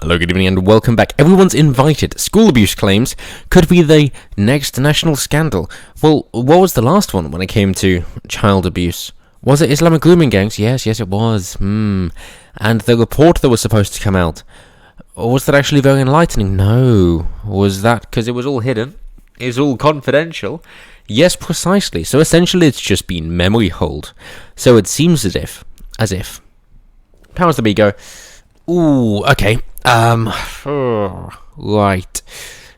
Hello, good evening, and welcome back. Everyone's invited. School abuse claims could be the next national scandal. Well, what was the last one when it came to child abuse? Was it Islamic grooming gangs? Yes, it was. And the report that was supposed to come out, was that actually very enlightening? No. Was that because it was all hidden? It's all confidential? Yes, precisely. So essentially it's just been memory hold. So it seems as if. Powers that be go, ooh, okay. Right.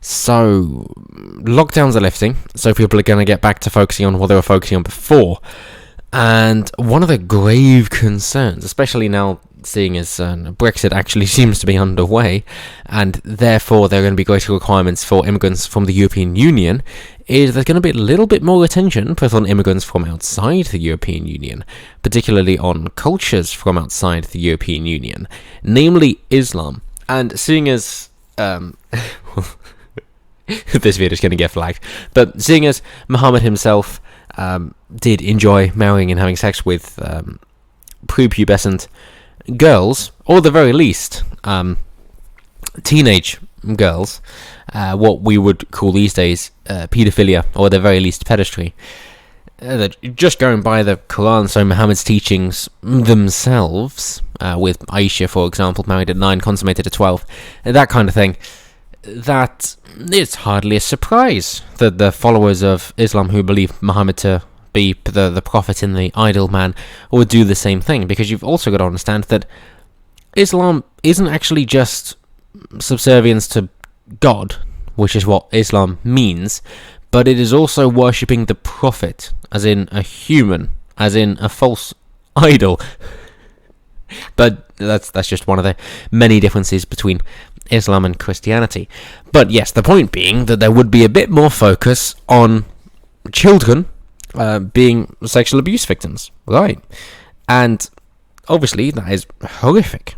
So, lockdowns are lifting, so people are going to get back to focusing on what they were focusing on before. And one of the grave concerns, especially now seeing as Brexit actually seems to be underway, and therefore there are going to be greater requirements for immigrants from the European Union, is there's going to be a little bit more attention put on immigrants from outside the European Union, particularly on cultures from outside the European Union, namely Islam. And seeing as this video is going to get flagged, but seeing as Muhammad himself did enjoy marrying and having sex with prepubescent girls, or at the very least teenage girls, what we would call these days paedophilia, or at the very least pedestry, just going by the Quran, so Muhammad's teachings themselves, with Aisha, for example, married at 9, consummated at 12, that kind of thing, that it's hardly a surprise that the followers of Islam who believe Muhammad to be the prophet and the ideal man would do the same thing, because you've also got to understand that Islam isn't actually just subservience to God, which is what Islam means, but it is also worshipping the prophet, as in a human, as in a false idol. But that's just one of the many differences between Islam and Christianity. But yes, the point being that there would be a bit more focus on children being sexual abuse victims, right? And obviously that is horrific.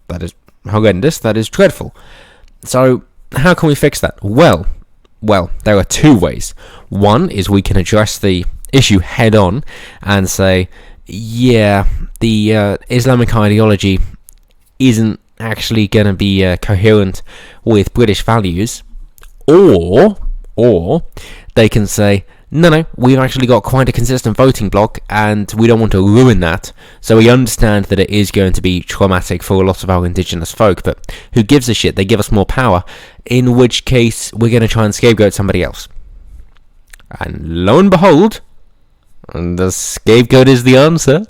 That is horrendous. That is dreadful. So how can we fix that? Well, there are two ways. One is we can address the issue head on and say, yeah, the Islamic ideology isn't actually going to be coherent with British values, or they can say, no, we've actually got quite a consistent voting bloc, and we don't want to ruin that, so we understand that it is going to be traumatic for a lot of our indigenous folk, but who gives a shit? They give us more power, in which case we're going to try and scapegoat somebody else. And lo and behold, the scapegoat is the answer,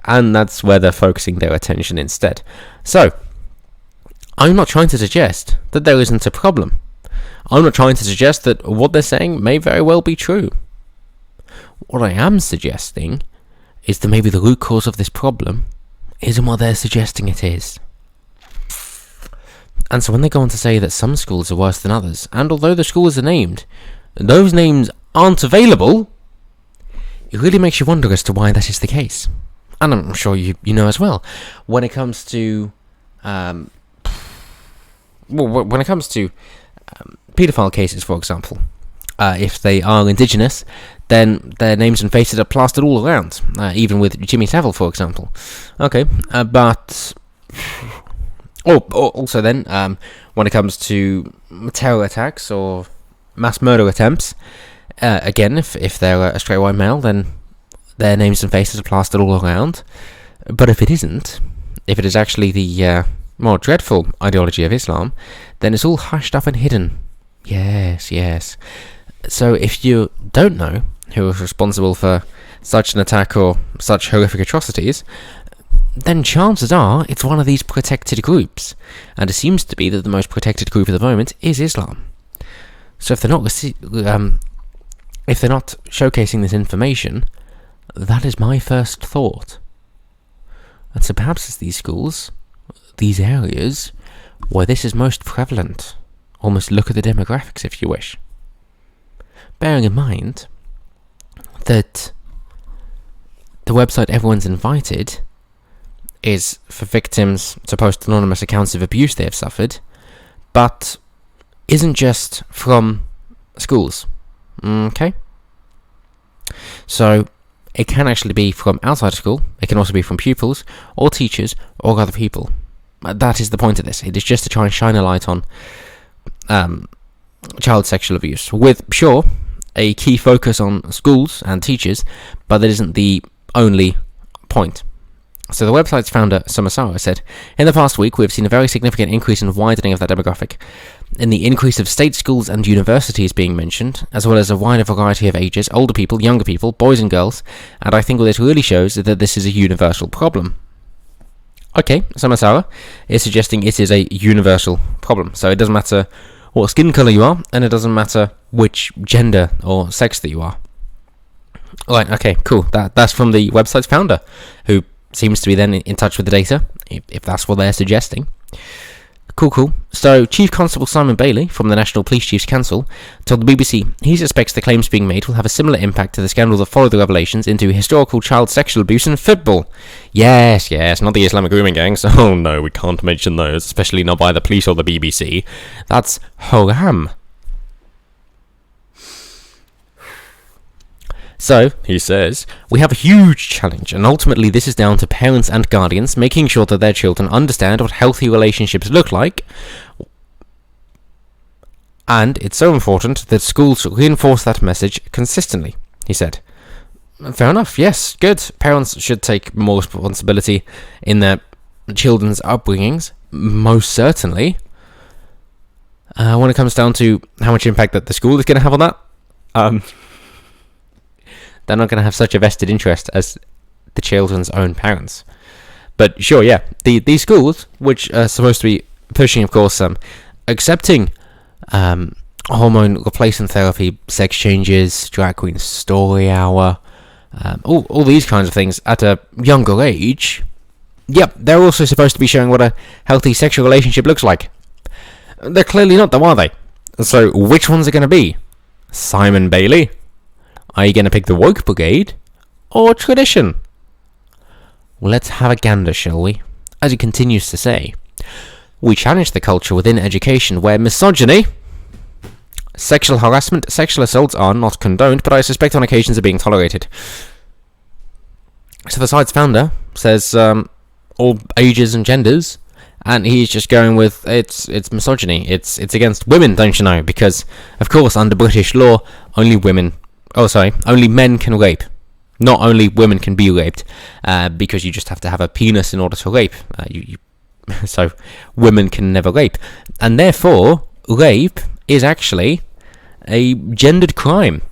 and that's where they're focusing their attention instead. So, I'm not trying to suggest that there isn't a problem. I'm not trying to suggest that what they're saying may very well be true. What I am suggesting is that maybe the root cause of this problem isn't what they're suggesting it is. And so when they go on to say that some schools are worse than others, and although the schools are named, those names aren't available, it really makes you wonder as to why that is the case. And I'm sure you know as well, when it comes to paedophile cases, for example, if they are indigenous, then their names and faces are plastered all around, even with Jimmy Savile, for example. Okay, but also then, when it comes to terror attacks or mass murder attempts, again, if they're a straight white male, then their names and faces are plastered all around. But if it isn't, if it is actually the more dreadful ideology of Islam, then it's all hushed up and hidden. Yes. So if you don't know who is responsible for such an attack or such horrific atrocities, then chances are it's one of these protected groups. And it seems to be that the most protected group at the moment is Islam. So if they're not showcasing this information, that is my first thought. And so perhaps it's these schools, these areas, where this is most prevalent. Almost look at the demographics, if you wish. Bearing in mind that the website Everyone's Invited is for victims to post anonymous accounts of abuse they have suffered, but isn't just from schools. Okay? So, it can actually be from outside of school, it can also be from pupils, or teachers, or other people. That is the point of this. It is just to try and shine a light on child sexual abuse, with, sure, a key focus on schools and teachers, but that isn't the only point. So the website's founder, Sumasara, said, "In the past week, we have seen a very significant increase in widening of that demographic, in the increase of state schools and universities being mentioned, as well as a wider variety of ages, older people, younger people, boys and girls, and I think what this really shows is that this is a universal problem." Okay, Sumasara is suggesting it is a universal problem, so it doesn't matter what skin colour you are, and it doesn't matter which gender or sex that you are. Right, okay, cool. That's from the website's founder, who seems to be then in touch with the data, if that's what they're suggesting. Cool. So, Chief Constable Simon Bailey, from the National Police Chiefs Council, told the BBC he suspects the claims being made will have a similar impact to the scandal that followed the revelations into historical child sexual abuse in football. Yes, not the Islamic grooming gangs. Oh no, we can't mention those, especially not by the police or the BBC. That's haram. So, he says, "We have a huge challenge, and ultimately this is down to parents and guardians making sure that their children understand what healthy relationships look like, and it's so important that schools reinforce that message consistently," he said. Fair enough, yes, good. Parents should take more responsibility in their children's upbringings, most certainly. When it comes down to how much impact that the school is going to have on that, they're not going to have such a vested interest as the children's own parents. But sure, yeah, these schools, which are supposed to be pushing, of course, accepting hormone replacement therapy, sex changes, drag queen story hour, all these kinds of things at a younger age, yep, they're also supposed to be showing what a healthy sexual relationship looks like. They're clearly not, though, are they? So which ones are going to be? Simon Bailey? Are you going to pick the woke brigade, or tradition? Well, let's have a gander, shall we? As he continues to say, "We challenge the culture within education where misogyny, sexual harassment, sexual assaults are not condoned, but I suspect on occasions are being tolerated." So the site's founder says all ages and genders, and he's just going with it's misogyny. It's against women, don't you know? Because, of course, under British law, only men can rape. Not only women can be raped, because you just have to have a penis in order to rape. So women can never rape. And therefore, rape is actually a gendered crime.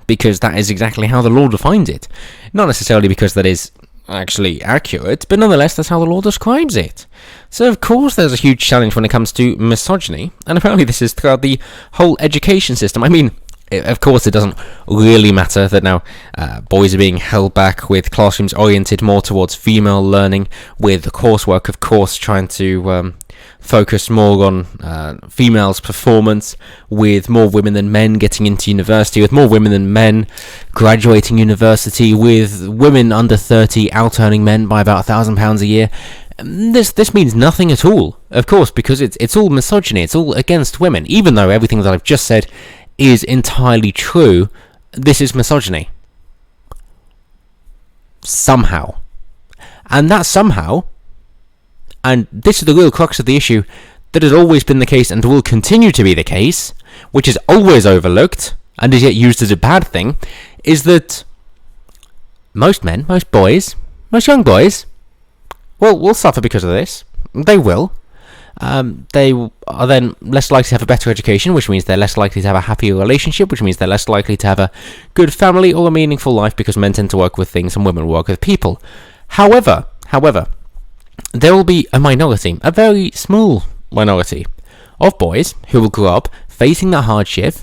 Because that is exactly how the law defines it. Not necessarily because that is actually accurate, but nonetheless, that's how the law describes it. So, of course, there's a huge challenge when it comes to misogyny, and apparently this is throughout the whole education system. I mean, of course, it doesn't really matter that now boys are being held back with classrooms oriented more towards female learning, with the coursework, of course, trying to focus more on females' performance, with more women than men getting into university, with more women than men graduating university, with women under 30 out-earning men by about £1,000 a year. This means nothing at all, of course, because it's all misogyny, it's all against women. Even though everything that I've just said is entirely true, this is misogyny. Somehow. And that somehow, and this is the real crux of the issue, that has always been the case and will continue to be the case, which is always overlooked, and is yet used as a bad thing, is that most men, most boys, most young boys, will suffer because of this. They will. They are then less likely to have a better education, which means they're less likely to have a happier relationship, which means they're less likely to have a good family or a meaningful life, because men tend to work with things and women work with people. However, there will be a minority, a very small minority, of boys who will grow up facing that hardship,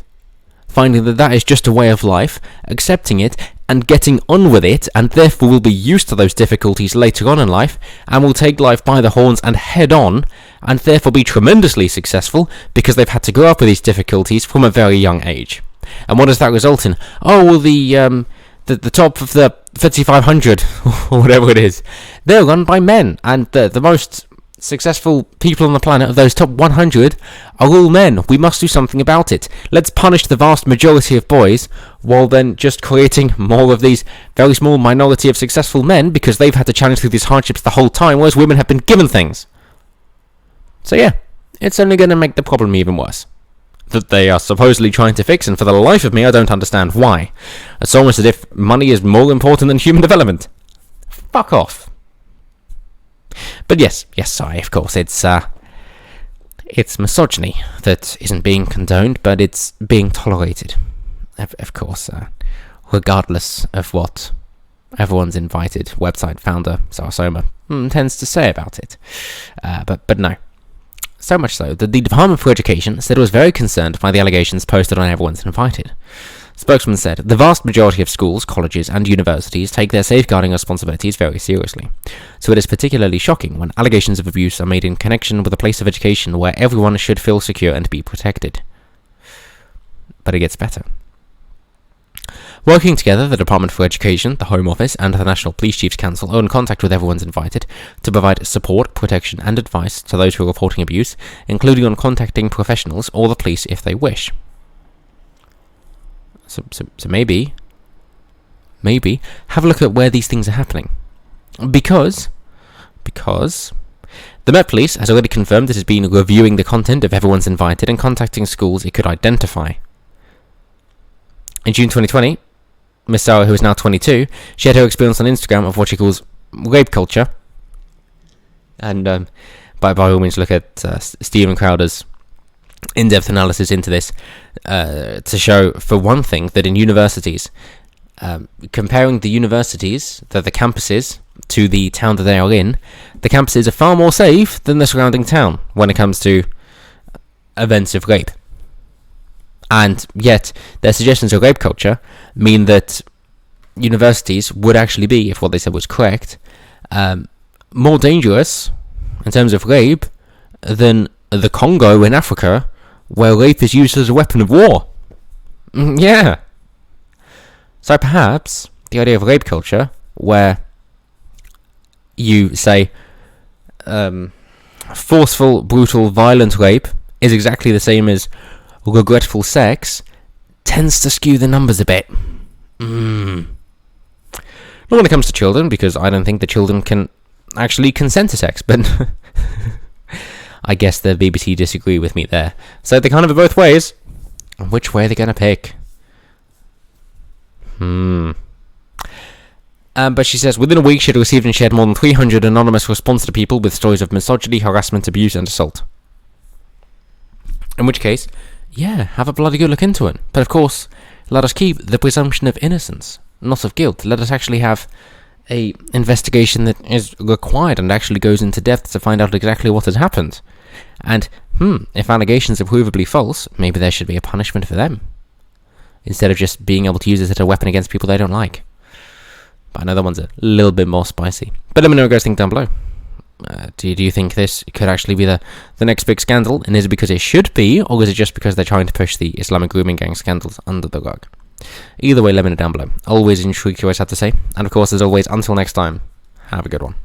finding that that is just a way of life, accepting it, and getting on with it, and therefore will be used to those difficulties later on in life, and will take life by the horns and head on, and therefore be tremendously successful, because they've had to grow up with these difficulties from a very young age. And what does that result in? Oh, well, the top of the FTSE 500, or whatever it is, they're run by men, and the most successful people on the planet, of those top 100, are all men. We must do something about it. Let's punish the vast majority of boys, while then just creating more of these very small minority of successful men, because they've had to challenge through these hardships the whole time, whereas women have been given things. So yeah, it's only going to make the problem even worse. That they are supposedly trying to fix, and for the life of me, I don't understand why. It's almost as if money is more important than human development. Fuck off. But yes, sorry, of course, it's misogyny that isn't being condoned, but it's being tolerated. Of course, regardless of what Everyone's Invited website founder, Sarasoma, tends to say about it. But no. So much so that the Department for Education said it was very concerned by the allegations posted on Everyone's Invited. Spokesman said, the vast majority of schools, colleges and universities take their safeguarding responsibilities very seriously. So it is particularly shocking when allegations of abuse are made in connection with a place of education where everyone should feel secure and be protected. But it gets better. Working together, the Department for Education, the Home Office, and the National Police Chiefs Council are in contact with Everyone's Invited to provide support, protection, and advice to those who are reporting abuse, including on contacting professionals or the police if they wish. So maybe have a look at where these things are happening. Because the Met Police has already confirmed it has been reviewing the content of Everyone's Invited and contacting schools it could identify. In June 2020, Miss Sarah, who is now 22, shared her experience on Instagram of what she calls rape culture. And by all means, look at Stephen Crowder's in-depth analysis into this to show, for one thing, that in universities, comparing the universities, the campuses, to the town that they are in, the campuses are far more safe than the surrounding town when it comes to events of rape. And yet, their suggestions of rape culture mean that universities would actually be, if what they said was correct, more dangerous in terms of rape than the Congo in Africa, where rape is used as a weapon of war. Yeah. So perhaps the idea of rape culture, where you say forceful, brutal, violent rape is exactly the same as regretful sex, tends to skew the numbers a bit. Not when it comes to children, because I don't think the children can actually consent to sex, but I guess the BBC disagree with me there. So they kind of are both ways. Which way are they going to pick? But she says, within a week she had received and shared more than 300 anonymous responses to people with stories of misogyny, harassment, abuse and assault. In which case, yeah, have a bloody good look into it. But of course, let us keep the presumption of innocence, not of guilt. Let us actually have a investigation that is required and actually goes into depth to find out exactly what has happened. And, if allegations are provably false, maybe there should be a punishment for them, instead of just being able to use it as a weapon against people they don't like. But I know that one's a little bit more spicy. But let me know what you guys think down below. Do you think this could actually be the next big scandal? And is it because it should be, or is it just because they're trying to push the Islamic grooming gang scandals under the rug? Either way, let me know down below. Always intrigued, curious, have to say. And of course, as always, until next time, have a good one.